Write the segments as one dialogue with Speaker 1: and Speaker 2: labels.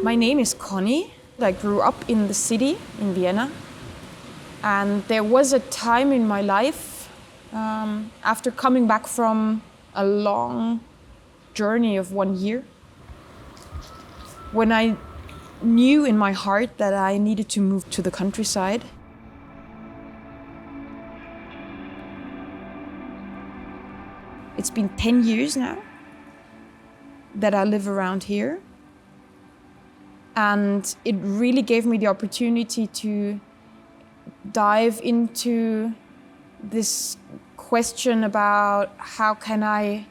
Speaker 1: My name is Conny. I grew up in the city in Vienna. And there was a time in my life, after coming back from a long journey of 1 year, when I knew in my heart that I needed to move to the countryside. It's been 10 years now that I live around here. And it really gave me the opportunity to dive into this question about how can I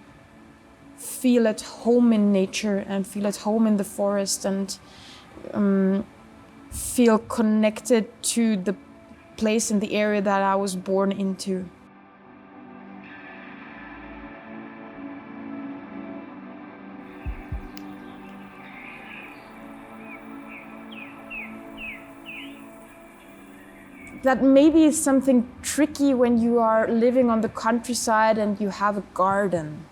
Speaker 1: feel at home in nature and feel at home in the forest and feel connected to the place in the area that I was born into. That maybe is something tricky when you are living on the countryside and you have a garden.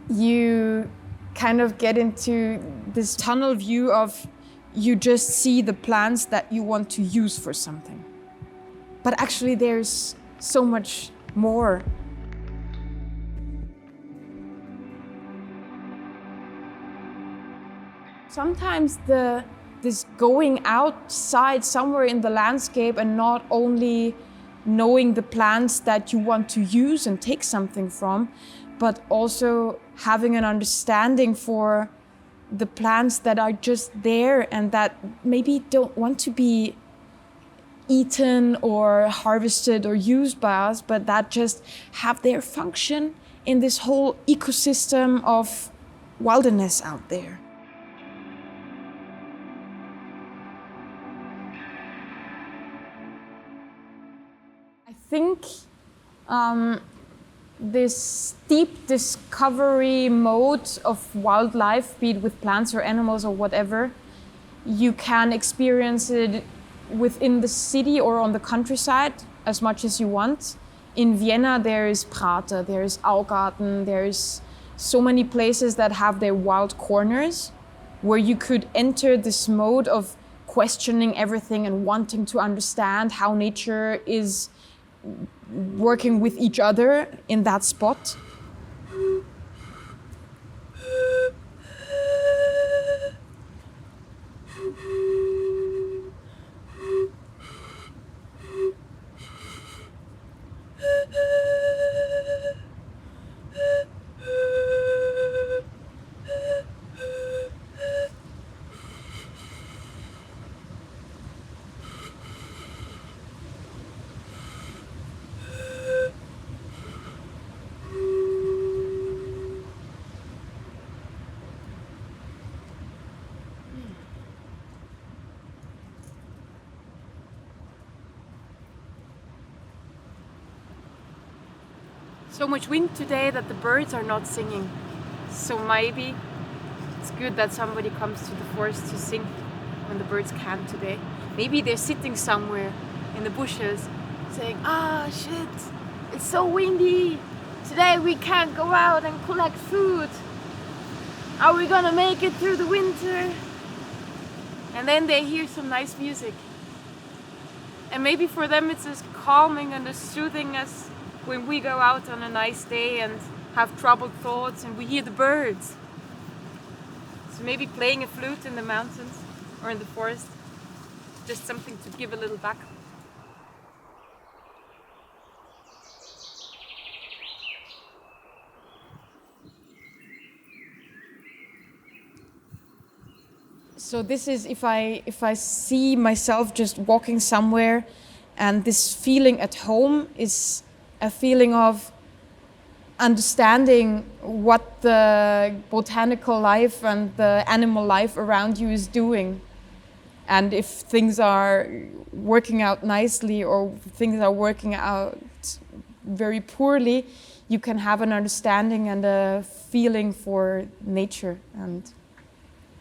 Speaker 1: You kind of get into this tunnel view of you just see the plants that you want to use for something. But actually there's so much more. Sometimes this going outside somewhere in the landscape and not only knowing the plants that you want to use and take something from, but also having an understanding for the plants that are just there and that maybe don't want to be eaten or harvested or used by us, but that just have their function in this whole ecosystem of wilderness out there. I think this deep discovery mode of wildlife, be it with plants or animals or whatever, you can experience it within the city or on the countryside as much as you want. In Vienna there is Prater, there is Augarten, there is so many places that have their wild corners where you could enter this mode of questioning everything and wanting to understand how nature is working with each other in that spot. So much wind today that the birds are not singing. So maybe it's good that somebody comes to the forest to sing when the birds can't today. Maybe they're sitting somewhere in the bushes saying, shit, it's so windy. Today we can't go out and collect food. Are we gonna make it through the winter? And then they hear some nice music. And maybe for them it's as calming and as soothing as when we go out on a nice day and have troubled thoughts and we hear the birds. So maybe playing a flute in the mountains or in the forest, just something to give a little back. So this is if I see myself just walking somewhere and this feeling at home is a feeling of understanding what the botanical life and the animal life around you is doing. And if things are working out nicely or things are working out very poorly, you can have an understanding and a feeling for nature. And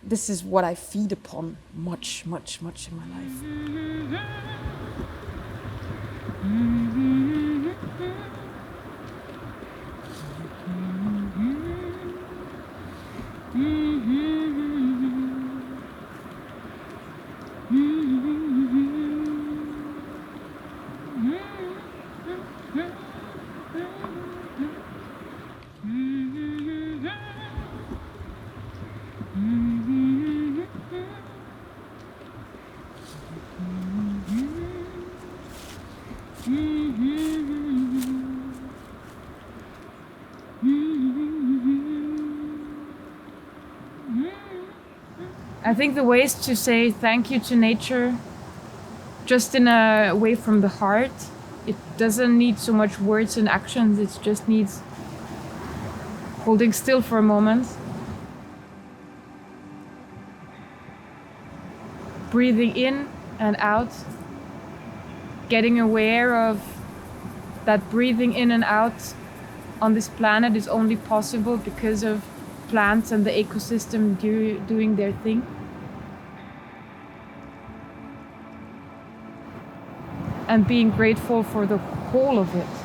Speaker 1: this is what I feed upon much, much, much in my life. I think the way is to say thank you to nature just in a way from the heart. It doesn't need so much words and actions, it just needs holding still for a moment, breathing in and out, getting aware of that breathing in and out on this planet is only possible because of plants and the ecosystem doing their thing. And being grateful for the whole of it.